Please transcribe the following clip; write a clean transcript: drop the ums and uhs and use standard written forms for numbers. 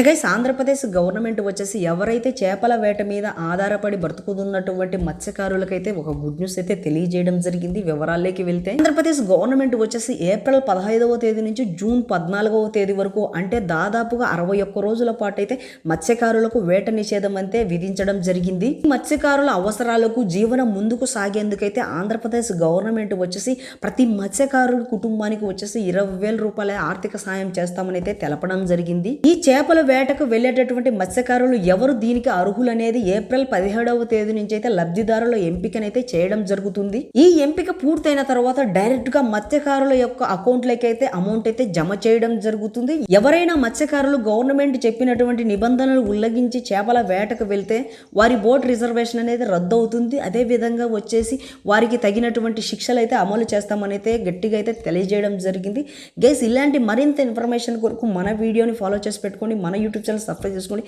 Guys Andhra Pradesh government వచ్చేసి ఎవరైతే చేపల వేట మీద ఆధారపడి బ్రతుకుతున్నటువంటి మత్స్యకారులకైతే ఒక గుడ్ న్యూస్ అయితే తెలియజేయడం జరిగింది. వివరాల్లోకి వెళ్తే ఆంధ్రప్రదేశ్ గవర్నమెంట్ వచ్చేసి ఏప్రిల్ 15వ తేదీ నుంచి జూన్ 14వ తేదీ వరకు అంటే దాదాపుగా 61 రోజుల పాటు అయితే మత్స్యకారులకు వేట నిషేధం అయితే విధించడం జరిగింది. మత్స్యకారుల అవసరాలకు జీవనం ముందుకు సాగేందుకైతే ఆంధ్రప్రదేశ్ గవర్నమెంట్ వచ్చేసి ప్రతి మత్స్యకారుల కుటుంబానికి వచ్చేసి 20,000 రూపాయల ఆర్థిక సాయం చేస్తామని అయితే తెలపడం జరిగింది. ఈ చేపల వేటకు వెళ్ళేటటువంటి మత్స్యకారులు ఎవరు దీనికి అర్హులు అనేది ఏప్రిల్ 17వ తేదీ నుంచి అయితే లబ్ధిదారుల ఎంపికనైతే చేయడం జరుగుతుంది. ఈ ఎంపిక పూర్తయిన తర్వాత డైరెక్ట్ గా మత్స్యకారుల యొక్క అకౌంట్లకి అయితే అమౌంట్ అయితే జమ చేయడం జరుగుతుంది. ఎవరైనా మత్స్యకారులు గవర్నమెంట్ చెప్పినటువంటి నిబంధనలు ఉల్లంఘించి చేపల వేటకు వెళ్తే వారి బోట్ రిజర్వేషన్ అనేది రద్దు అవుతుంది. అదే విధంగా వచ్చేసి వారికి తగినటువంటి శిక్షలు అయితే అమలు చేస్తామని అయితే గట్టిగా అయితే తెలియజేయడం జరిగింది. గైస్ ఇలాంటి మరింత ఇన్ఫర్మేషన్ కొరకు మన వీడియోని ఫాలో చేసి పెట్టుకోండి. మన యూట్యూబ్ ఛానల్ సబ్స్క్రైబ్ చేసుకోండి.